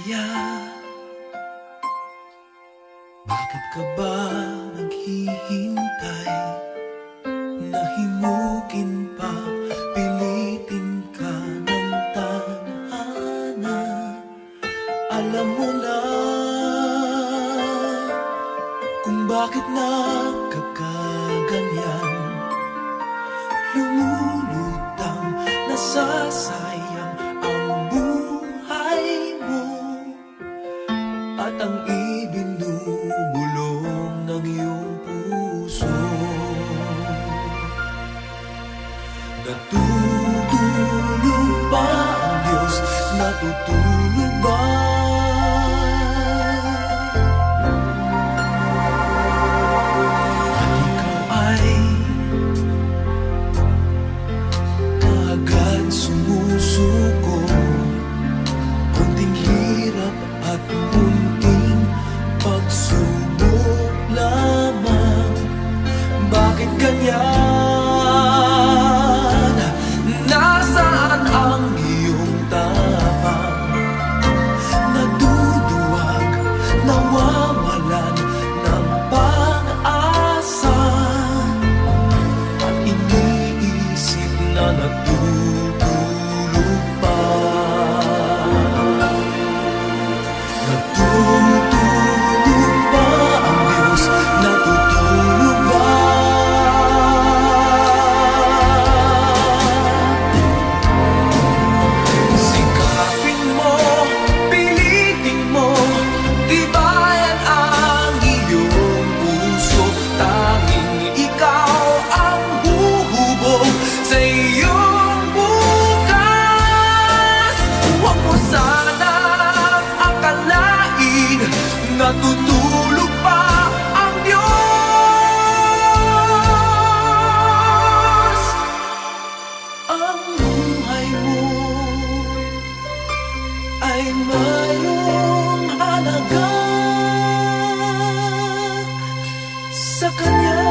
kaya? Bakit ka ba naghihintay? Nahimukin pa, pilitin ka ng tadhana. Alam mo na kung bakit nagkakaganyan. Lumulutang, nasasayang ang buhay mo at ang ibinubulong ng iyong puso. Natutulog ba ang Diyos? Natutulog ba? At ikaw ay kaagad sumusuko. Kunting hirap at munting pagsubok lamang. Bakit ganyan? Nasaan ang iyong tapang? Naduduwag, nawawalan ng pag-asa, at iniisip na natutulog pa. Natutulog ba ang Diyos? Natutulog ba? Sikapin mo, pilitin mo, tibayan ang iyong puso. Tanging ikaw ang huhubog sa iyong bukas. Huwag mo sanang akalain natutulog pa ang Diyos. Ang buhay mo ay mayroong halaga sa Kanya.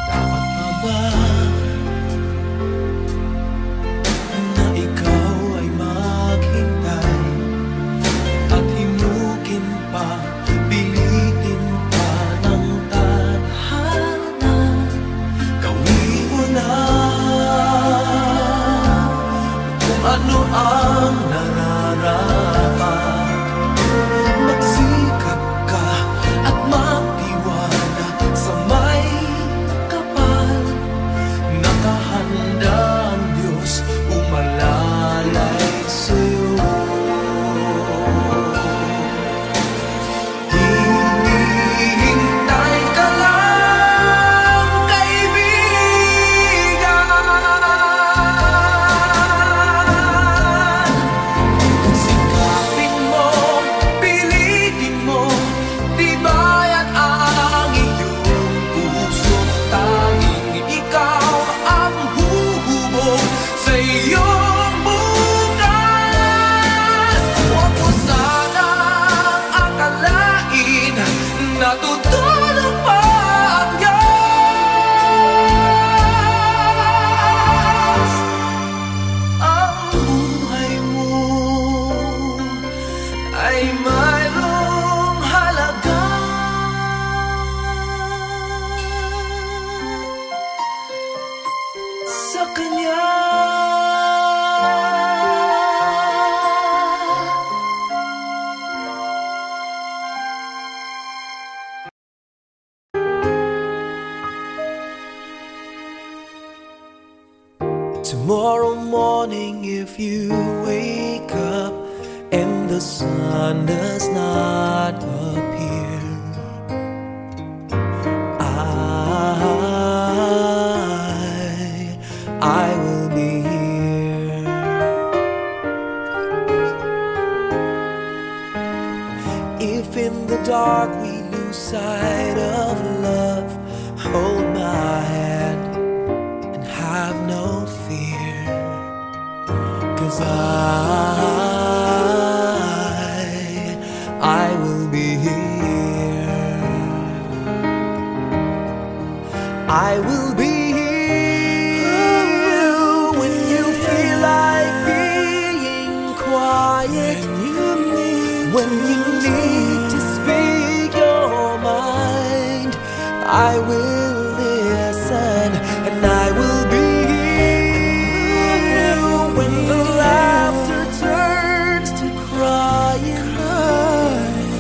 Dapat pa ba na ikaw ay maghintay at himukin pa, pilitin pa ng tadhana? Gawin mo na kung ano ang nararapat. Magsikap ka at magtiwala sa may kapal. Nakahanda ang Diyos umalalay sa'yo. Hinihintay ka lang, kaibigan. Sikapin mo, pilitin mo, tibayan ang iyong puso. Tanging ikaw ang huhubog sa iyong bukas. Huwag mo sanang akalain natutulog pa ang Diyos. Ang buhay mo ay mayroong halaga sa Kanya. Tomorrow morning, if you wake up and the sun does not appear, I will be here. If in the dark we lose sight of love, hold my hand and have no fear, 'cause I will be here. I will be here When you need to speak your mind, I will listen and I will be here. When the laughter turns to crying,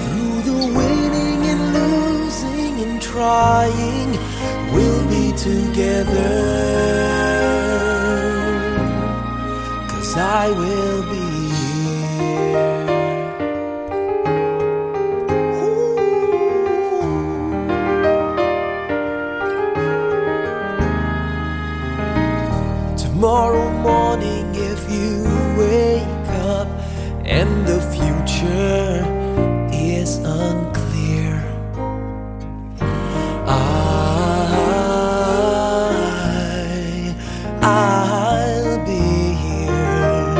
through the winning and losing and trying, we'll be together. 'Cause I will be here. Tomorrow morning, if you wake up and the future is unclear, I'll be here.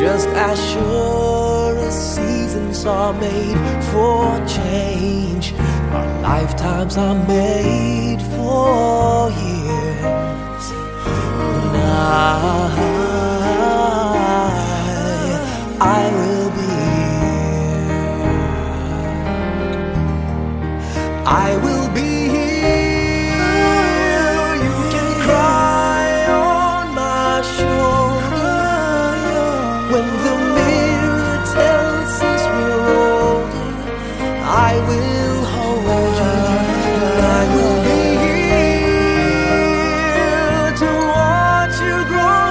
Just as sure as seasons are made for change, our lifetimes are made for years. And I will be here. I will be here. You can cry on my shoulder. When the mirror tells us we're older, I will hold you. I will be here to watch you grow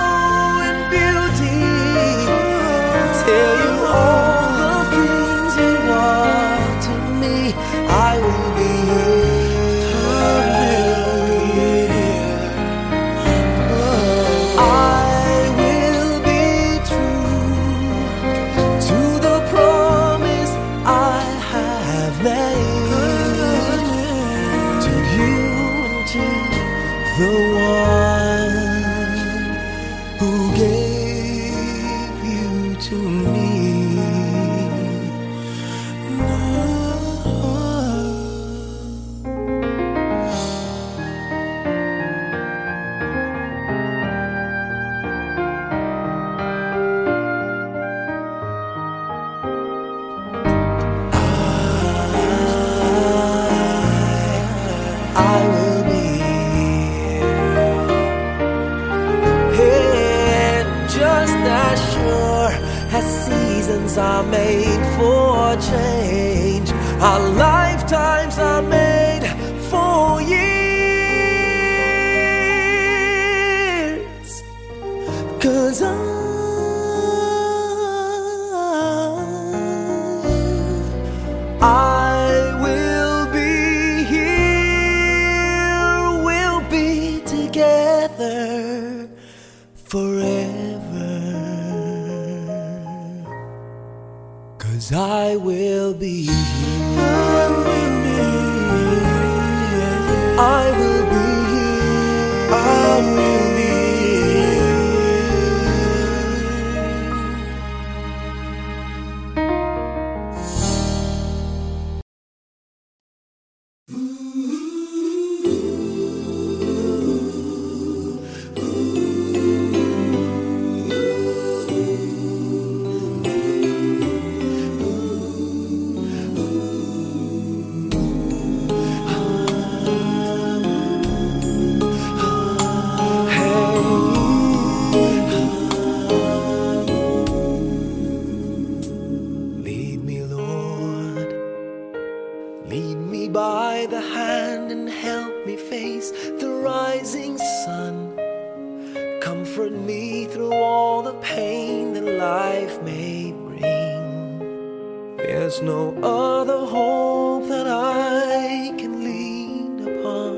in beauty, tell you all the things you are to me. I will be here. I will be true to the promise I have made to you and to the one who gave you to me. I will be here. And just as sure as seasons are made for change, our lifetimes are made for years. 'Cause I will be here. We'll be together forever. 'Cause I will be here. I will be here. I will be here. Lead me, Lord. Lead me by the hand and help me face the rising sun. Comfort me through all the pain that life may bring. There's no other hope that I can lean upon.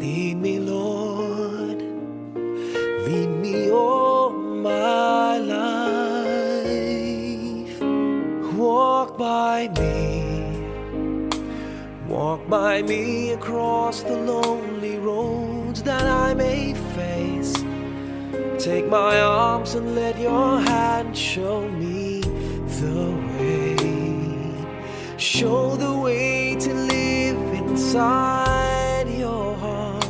Lead me, Lord. Lead me all my life. Walk by me. Walk by me across the lonely roads that I may face. Take my arms and let your hand show me the way. Show the way to live inside your heart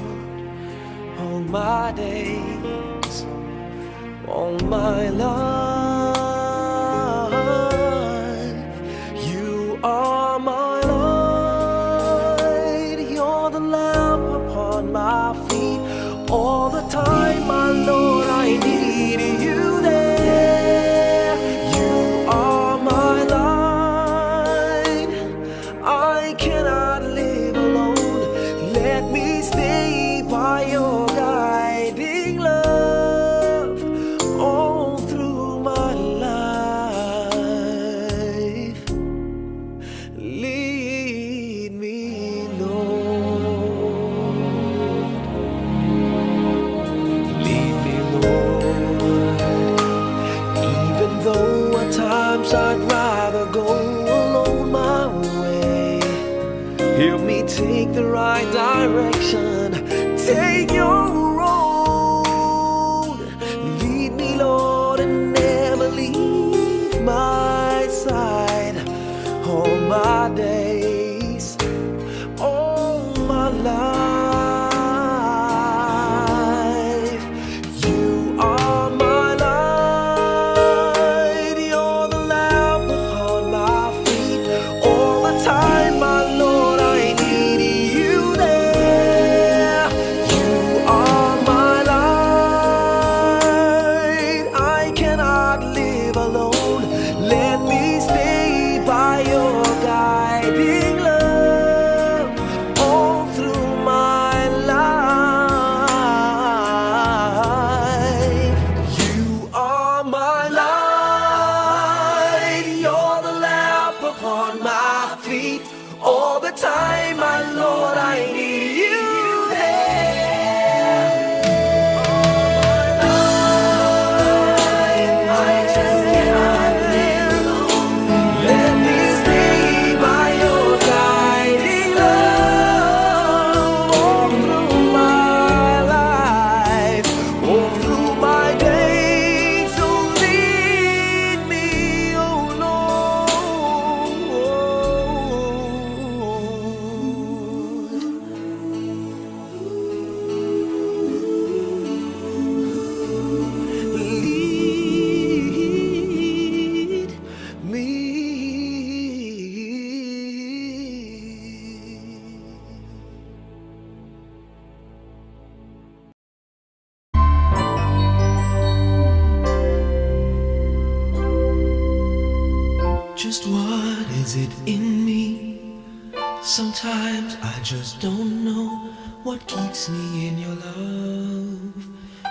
all my days, all my life. take the right direction. Take your road. Lead me, Lord, and never leave my side. All my days, all my life, you are my light. You're the lamp upon my feet. All the time, my Lord, I need you there. You are my light. I cannot live alone. Let me stay by your guiding love all through my life. You are my light. You're the lamp upon my feet. All the time, my Lord, I need you there. I just cannot live alone. Let me stay by your guiding love all through my life, all through my days. So lead me, oh Lord. Lead me. Just what is it in me? Sometimes I just don't know what keeps me in your love.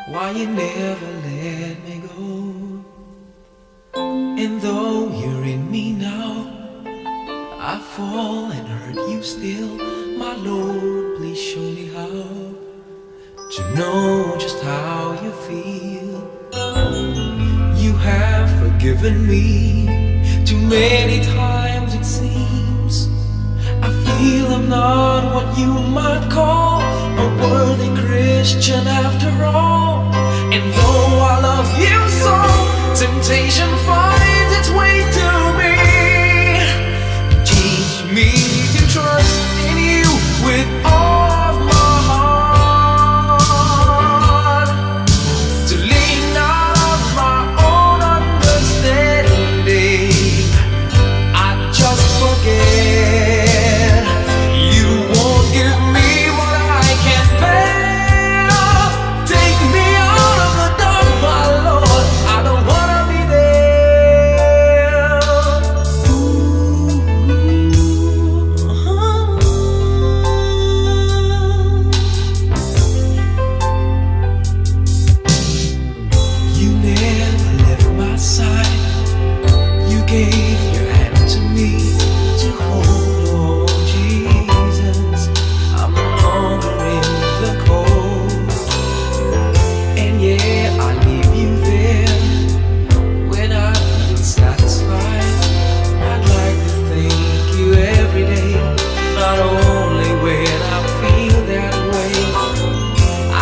Why you never let me go. And though you're in me now, I fall and hurt you still. My Lord, please show me how to know just how you feel. You have forgiven me too many times, it seems. I feel I'm not what you might call a worthy Christian after all. And though I love you so, temptation finds its way to me. Teach me to trust in you with all of my heart, to lean not on my own understanding. I just forget. You won't give me what I can't bear. Take me out of the dark, my Lord. I don't wanna be there. You never left my side. You gave your hand to me to hold. Oh Jesus, I'm no longer in the cold. And yeah, I leave you there when I feel satisfied. I'd like to thank you every day, not only when I feel that way.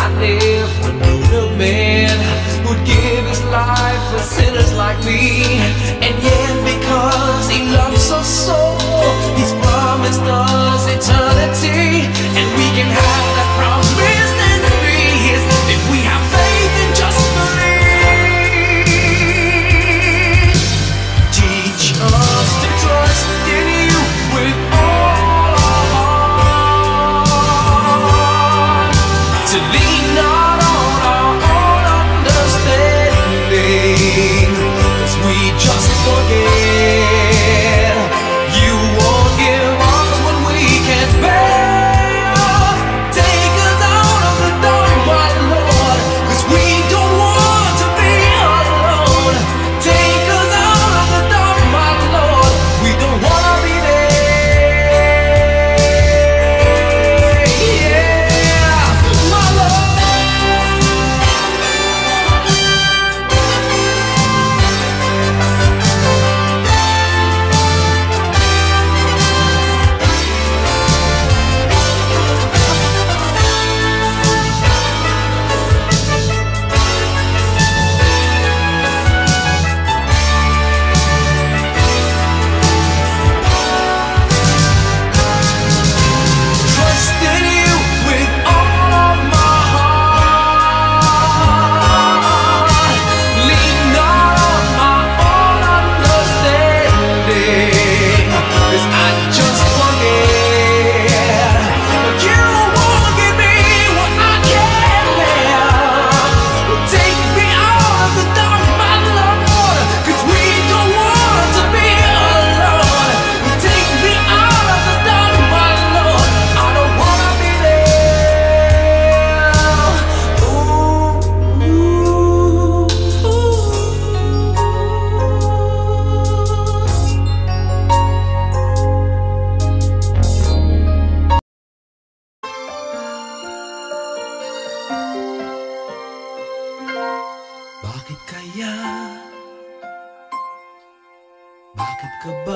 I never knew a man who'd give his life for sinners like me. And yet because he loves us so, he's promised us eternity. And we can have that promise and be his if we have faith and just believe. Teach us to trust in you with all our heart, to lean not on our own understanding, 'cause we just forget. You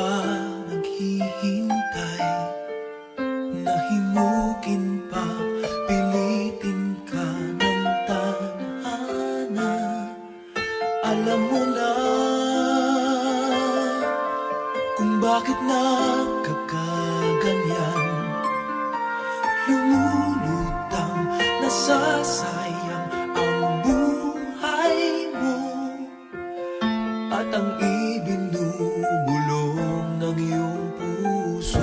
pa naghihintay, nahimukin pa, pilitin ka ng tadhana. Alam mo na kung bakit nagkakaganyan, lumulutang, nasasayang ang buhay mo at ang ibinubulong ng iyong puso.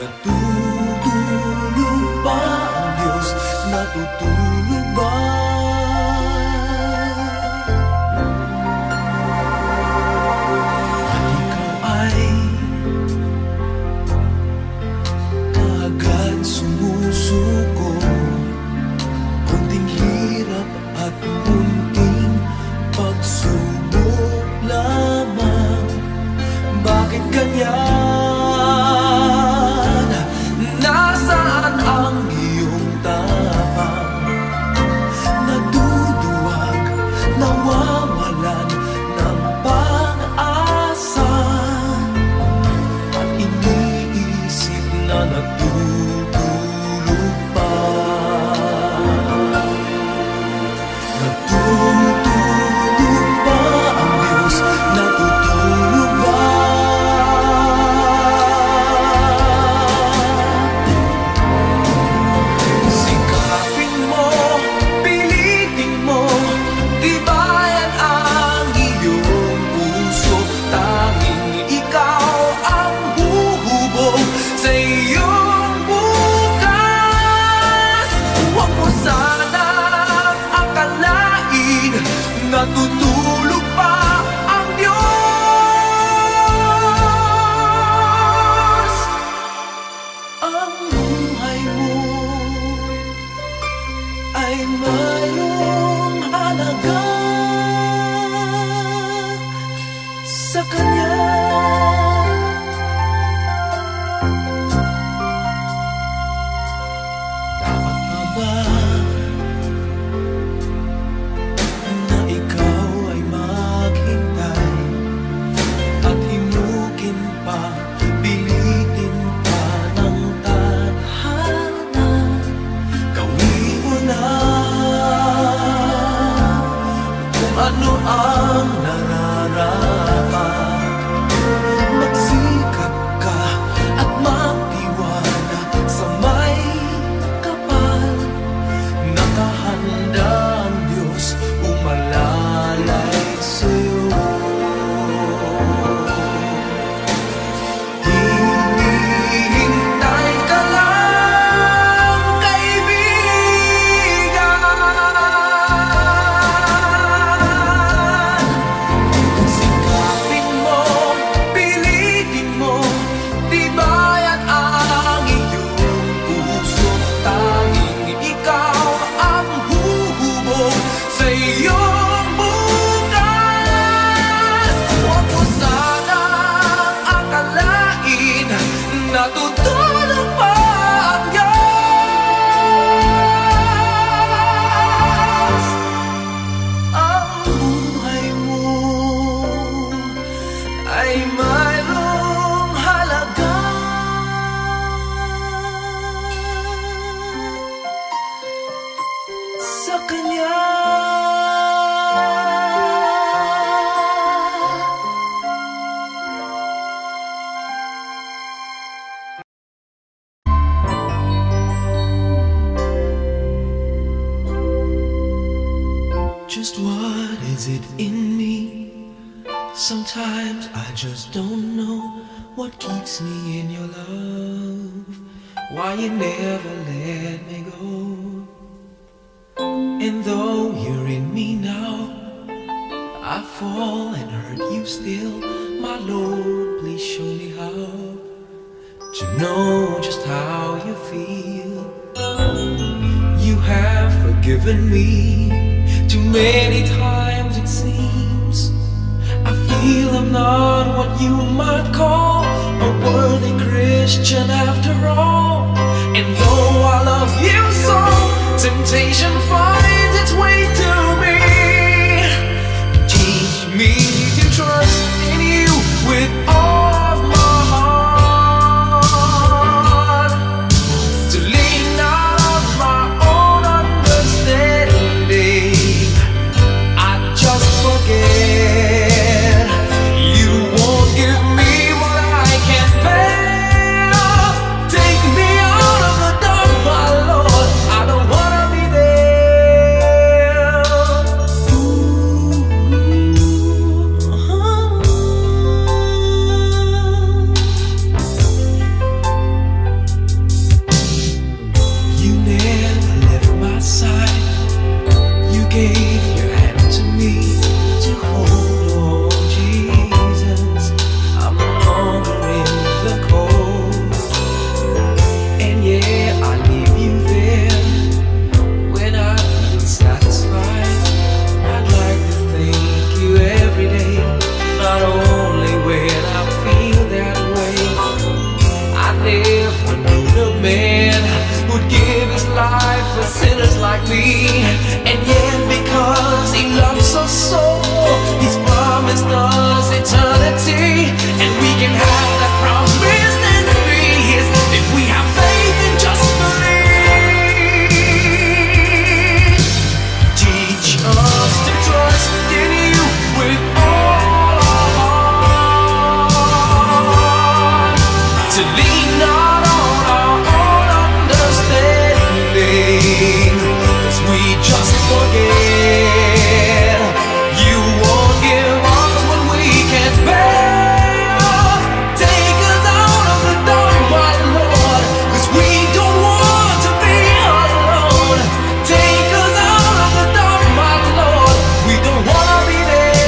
Natutulog ba ang Diyos? Natutulog ba? At ikaw ay kaagad sumusuko, kunting hirap at munting pagsubok lamang. Bakit ganyan? Nasaan ang iyong tapang? Naduduwag, nawawalan ng pag-asa, at iniisip na natutulog pa. Natutulog ba ang Diyos? Natutulog ba? Sikapin mo, pilitin mo, tibayan ang iyong puso. Tanging ikaw ang huhubog sa iyong bukas. Huwag mo sanang akalain natutulog pa ang Diyos. Ang buhay mo ay mayroong halaga sa Kanya. Dapat pa ba na ikaw ay maghintay at himukin pa, pilitin pa ng tadhana? Gawin mo na kung ano ang nararapat. Magsikap ka at magtiwala sa may kapal. Nakahanda ang Diyos umalalay sa'yo. Hinihintay ka lang, kaibigan. Sikapin mo, pilitin mo, tibayan ang iyong puso. Tanging ikaw ang huhubog sa iyong bukas. Huwag mo sanang akalain natutulog pa ang Diyos. Ang buhay mo ay mayroong halaga sa Kanya. Just what is it in me? Sometimes I just don't know what keeps me in your love. Why you never let me go. And though you're in me now, I fall and hurt you still. My Lord, please show me how to know just how you feel. You have forgiven me too many times it seems. I feel I'm not what you might call a worthy Christian after all. And though I love you so, temptation finds its way to me. Teach me to trust in you with all of my heart, to lean not on my own understanding. I just forget. You won't give me what I can't bear. Take me out of the dark, my Lord. I don't wanna be there. You never left my side. You gave your hand to me to hold. Oh Jesus, I'm no longer in the cold. And yeah, I leave you there when I feel satisfied. I'd like to thank you every day, not only when I feel that way. I never knew a man who'd give his life for sinners like me. And yet because he loves us so, he's promised us eternity. And we can have that promise and be his if we have faith and just believe. Teach us to trust in you with all our heart, to lean not on our own understanding, 'cause we just forget. You won't give us what we can't bear. Take us out of the dark, my Lord, 'cause we don't want to be alone. Take us out of the dark, my Lord, we don't wanna be there.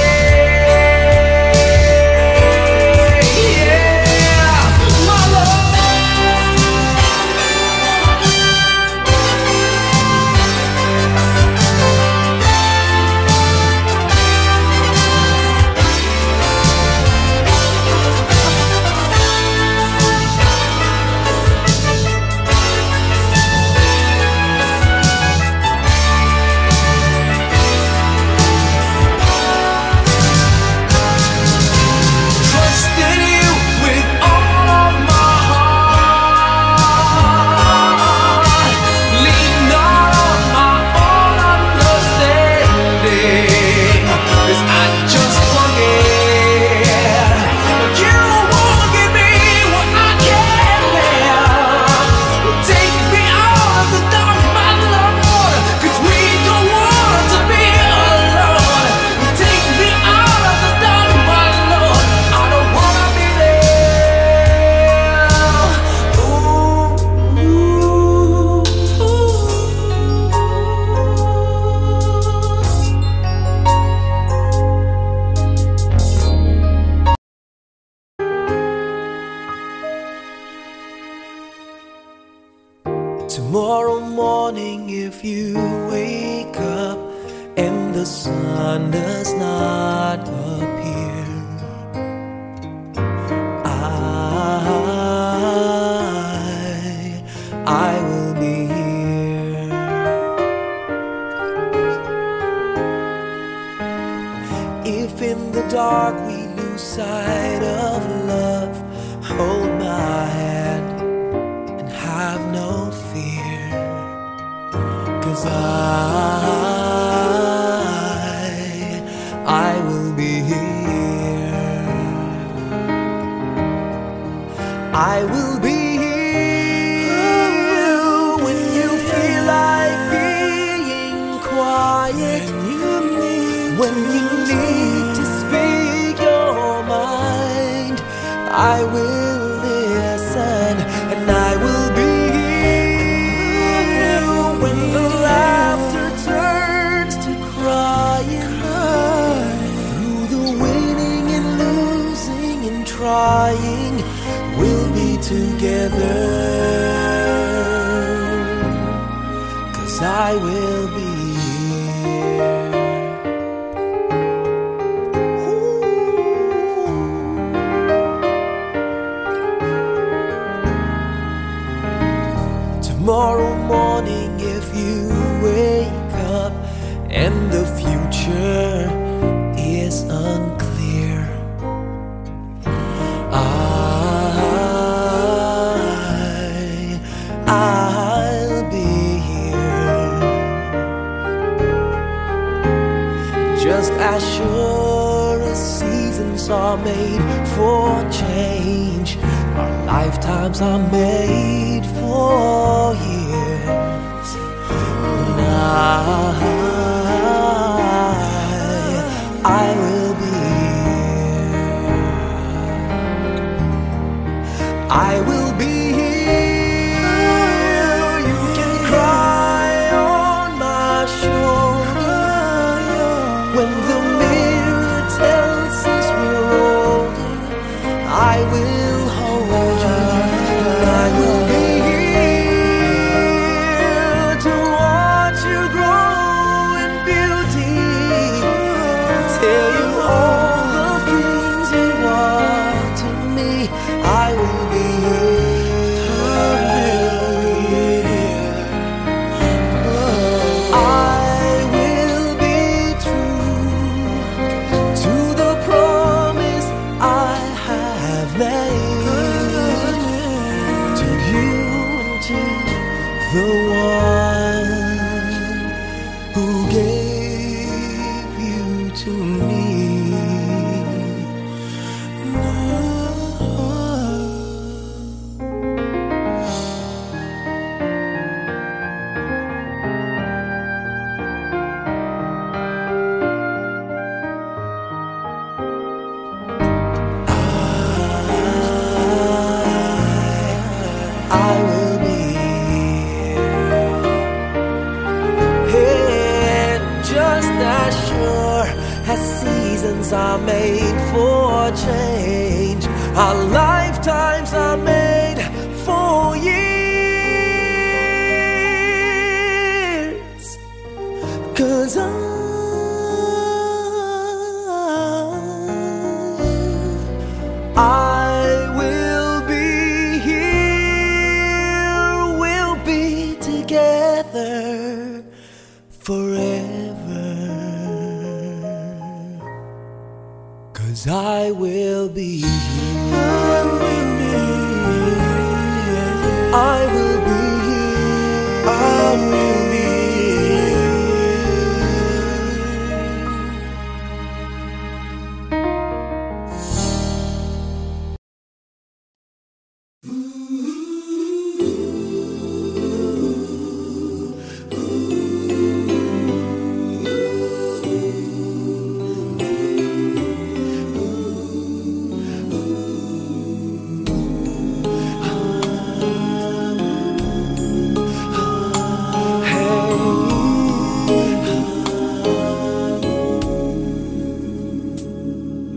Yeah, my Lord. Trust in you with all of my heart. Lean not on my own understanding, 'cause I just forget. You won't give me what I can't bear. Take me out of the dark, my Lord, 'cause we don't want to be alone. Take me out of the dark, my Lord, I don't wanna be there. Tomorrow morning, if you wake up and the sun does not appear, I will be here. If in the dark we lose sight of love, hold my hand and have no fear, 'cause I will be here. I will be here when you feel like being quiet, when you need to speak your mind. I will listen and I will be here when the laughter turns to crying. Through the winning and losing and trying, we'll be together, 'cause I will be here. Tomorrow morning, if you wake up and the future is unclear, are made for change. Our lifetimes are made for years. And I will be here. I will be here. You can cry on my shoulder when the mirror tells us we're older. I will hold you. I will be here to watch you grow in beauty, tell you all the things you are to me. I will be here. I will be true to the promise I have made to you and to the one who gave you to me. I will be here, just as sure as seasons are made for change. Our lifetimes are made for years. 'Cause I will be here. We'll be together forever. 'Cause I will be here. I will be here. I will be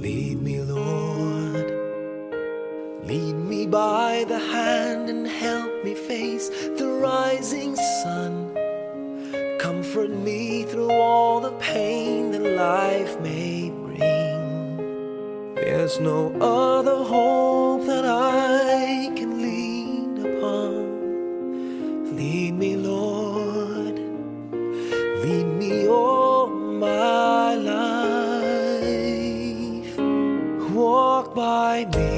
Lead me, Lord. Lead me by the hand and help me face the rising sun. Comfort me through all the pain that life may bring. There's no other hope that I can lean upon. Lead me, Lord. Lead me all my life. Walk by me.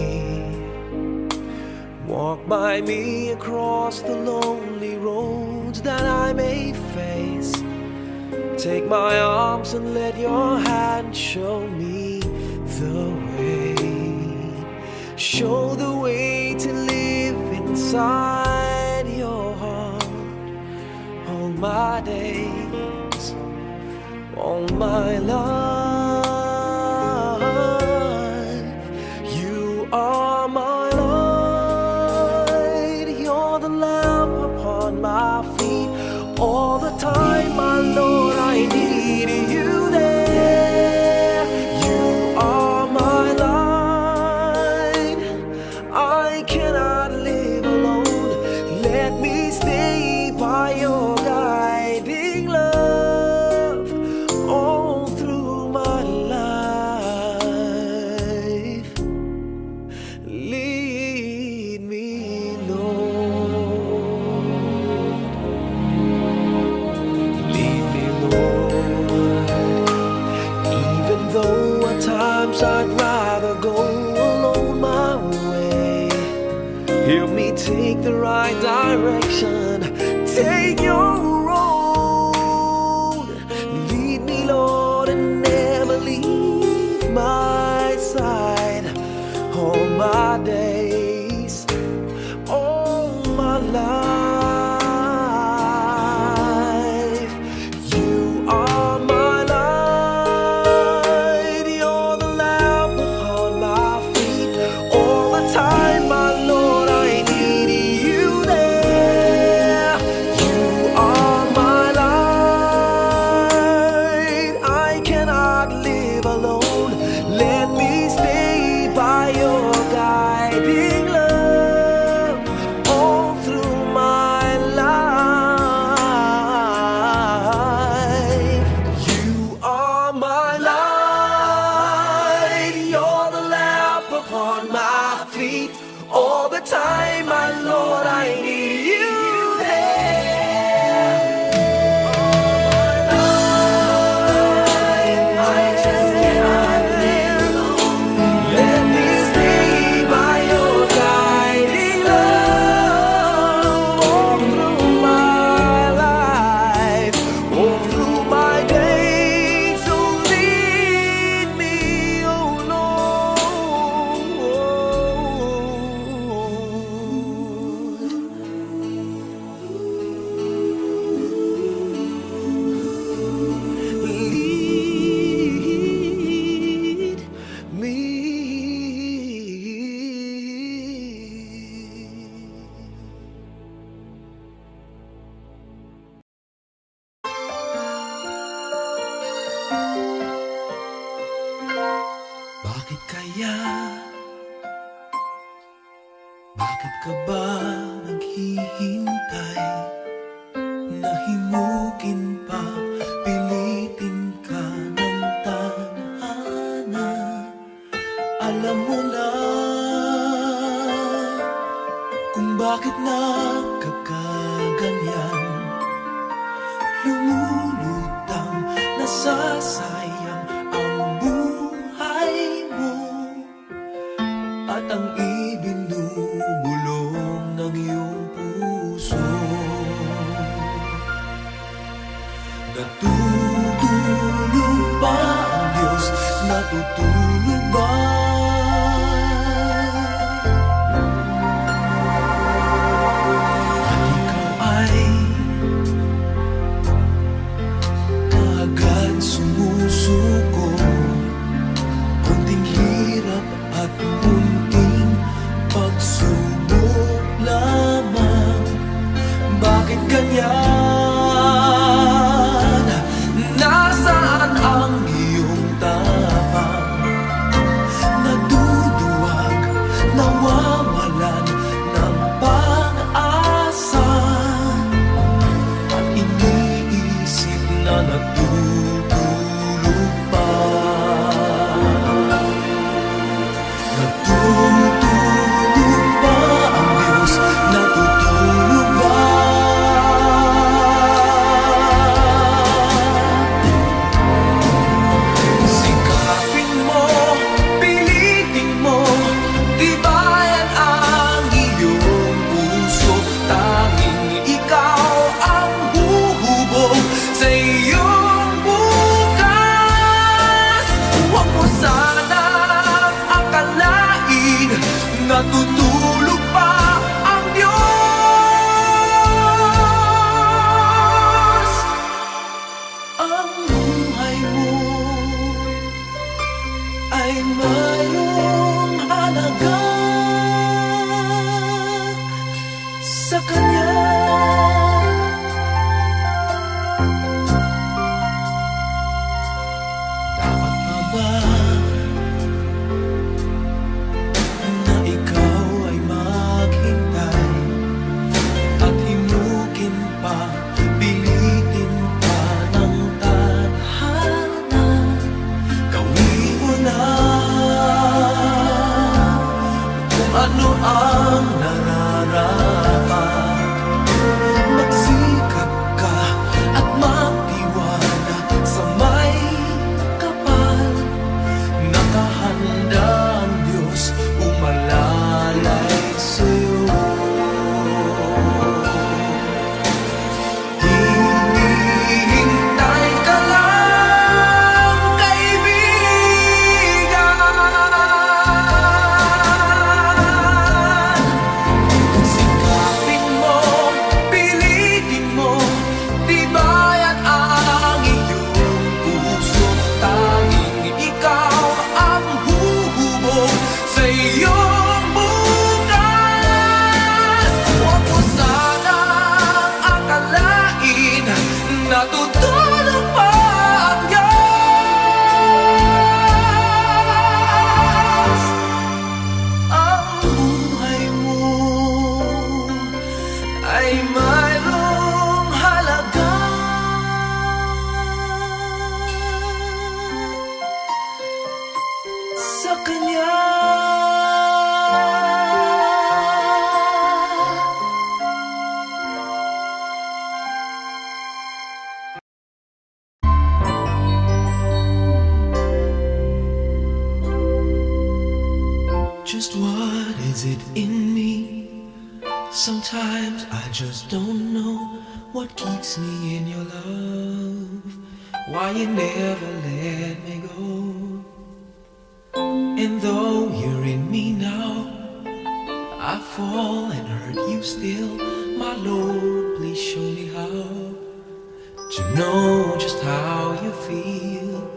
Walk by me across the lonely roads that I may face. Take my arms and let your hand show me the way. Show the way to live inside your heart all my days, all my life. You are my light, you're the lamp upon my feet. All the time, my Lord, I need you there. You are my light, I cannot live alone. Let me stay by your guiding love all through my life. Lead me, Lord. Lead me, Lord. Even though at times I'd rather go alone my way, help me take the right direction. Take your road. Lead me, Lord, and never leave my side. feet all the time, my Lord, I need you there. I just cannot live alone. Let me stay by your guiding love all through my life, all through my days. So lead me, oh Lord, lead me. Bakit kaya? Bakit ka ba naghihintay? Nahimukin pa, pilitin ka ng tadhana. Alam mo na kung bakit nagkakaganyan. Lumulutang, nasasayang ang buhay mo at ang ibinubulong ng iyong puso. Natutulog ba ang Diyos? Natutulog ba? At ikaw ay kaagad sumusuko. Kunting hirap at munting pagsubok lamang. Bakit ganyan? Nasaan ang iyong tapang? Naduduwag, nawawalan ng pag-asa, at iniisip na natutulog pa. Natutulog ba ang Diyos? Natutulog ba? Sikapin mo, pilitin mo, tibayan ang iyong puso. Tanging ikaw ang huhubog sa iyong bukas. Huwag mo sanang akalain natutulog pa ang Diyos. Ang buhay mo ay mayroong halaga sa Kanya. Dapat pa ba na ikaw ay maghintay at himukin pa, pilitin pa ng tadhana? Gawin mo na kung ano ang nararapat. Magsikap ka at magtiwala sa may kapal. Nakahanda ang Diyos umalalay sa'yo. Hinihintay ka lang, kaibigan. Sikapin Just what is it in me? Sometimes I just don't know what keeps me in your love. Why you never let me go. And though you're in me now, I fall and hurt you still. My Lord, please show me how to know just how you feel.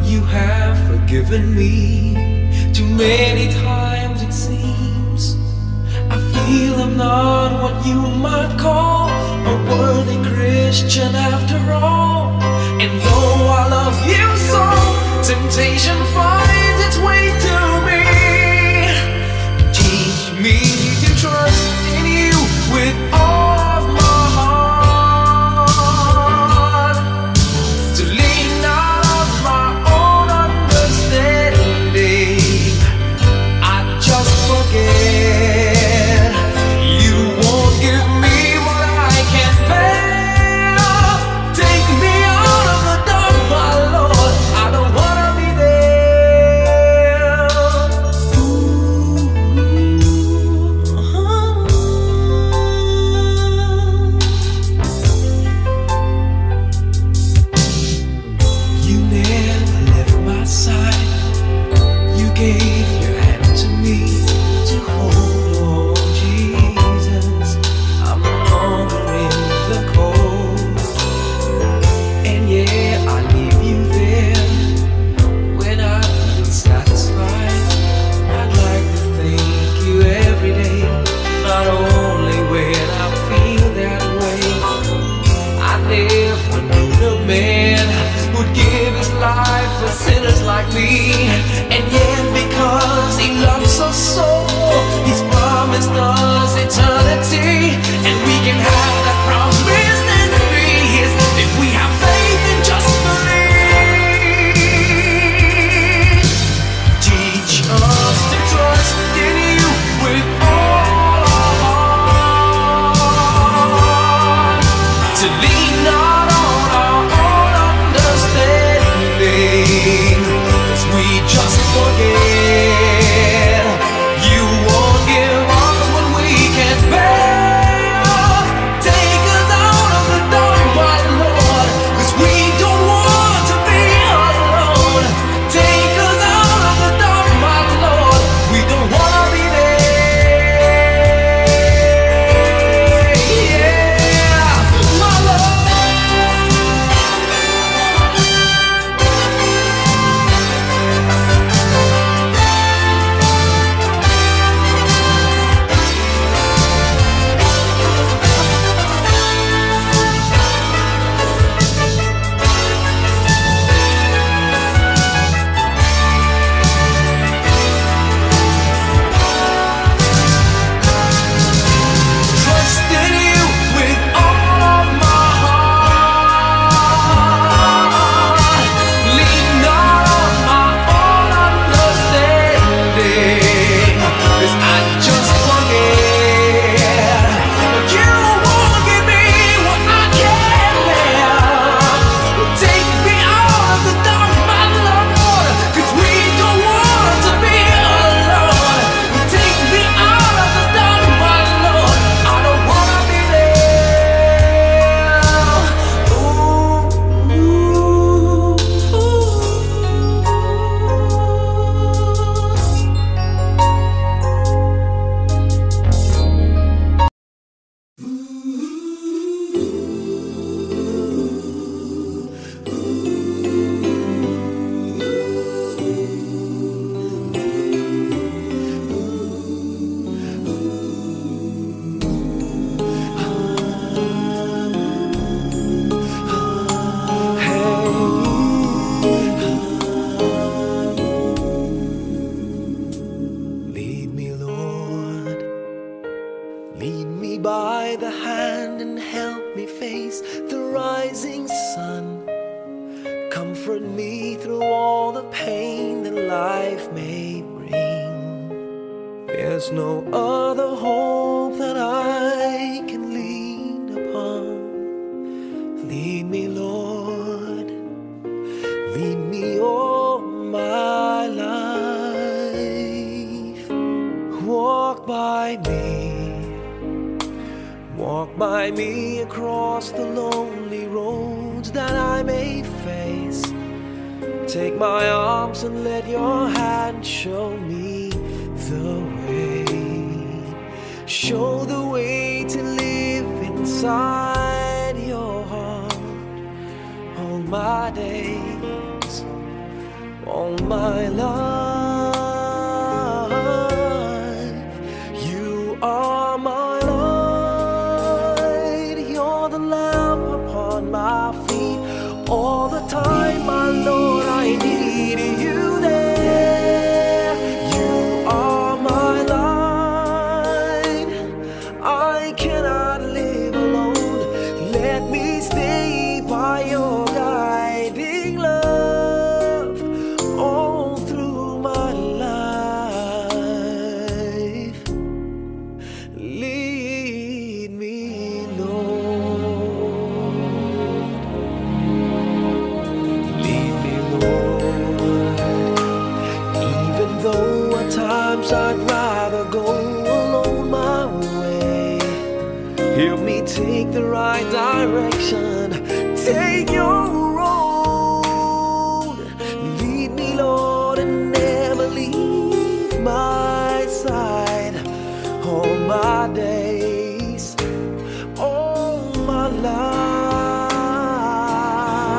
You have forgiven me too many times it seems. I feel I'm not what you might call a worthy Christian after all. And though I love you so, temptation finds its way to me. Teach me to trust in you with all of my heart, to lean not on my own understanding. I just forget you won't give me what I can't bear. Take me out of the dark, my Lord. I don't wanna be there. You never left my side. You gave your hand to me to hold. Oh Jesus, I'm no longer in the cold. And yeah, I leave you there when I feel satisfied. I'd like to thank you every day, not only when I feel that way. I never knew the man who'd give his life for sinners like me. And yet because he loves us so, he's promised us eternity. And we can have that promise and be his if we have faith and just believe. Teach us to trust in you with all our heart, to lean not on our own understanding, 'cause we just forget you won't give us what we can't bear. Take us out of the dark, my Lord, 'cause we don't want to be alone. Take us out of the dark, my Lord, we don't wanna be there. Yeah, my Lord. Trust in you with all of my heart. Lean not on my own understanding, 'cause I just forget you won't give me what I can't bear. Take me out of the dark, my Lord, 'cause we don't want to be alone. Take me out of the dark, my Lord, I don't wanna be there. Ooh, ooh, ooh. Lead me, Lord. Lead me by the hand and help me face the rising sun. Comfort me through all the pain that life may bring. There's no other hope that I can lean upon. Lead me, Lord. Lead me all my life. Walk by me across the lonely roads that I may face. Take my arms and let your hand show me the way. Show the way to live inside your heart. All my days, all my life, you are my light. You're the lamp upon my feet. All the time, my Lord, I need you there. You are my light. I cannot live alone. Let me stay by your guiding love all through my life. Lead me, Lord. Lead me, Lord. Even though at times I'd rather go alone my way, help me take the right direction. Take your road. Lead me, Lord, and never leave my side. All my days, all my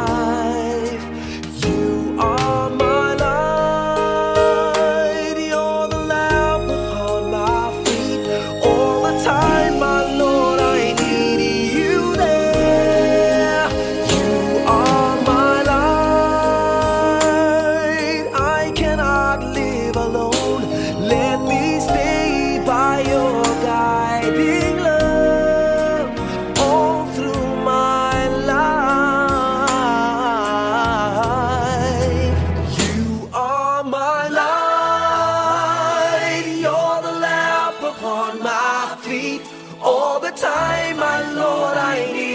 life, you are my light. You're the lamp upon my feet. All the time, my Lord, I need you there. You are my light. I cannot live alone. Let me stay by your guiding love all through my life. You are my light. You're the lamp upon my feet. All the time, my Lord, I need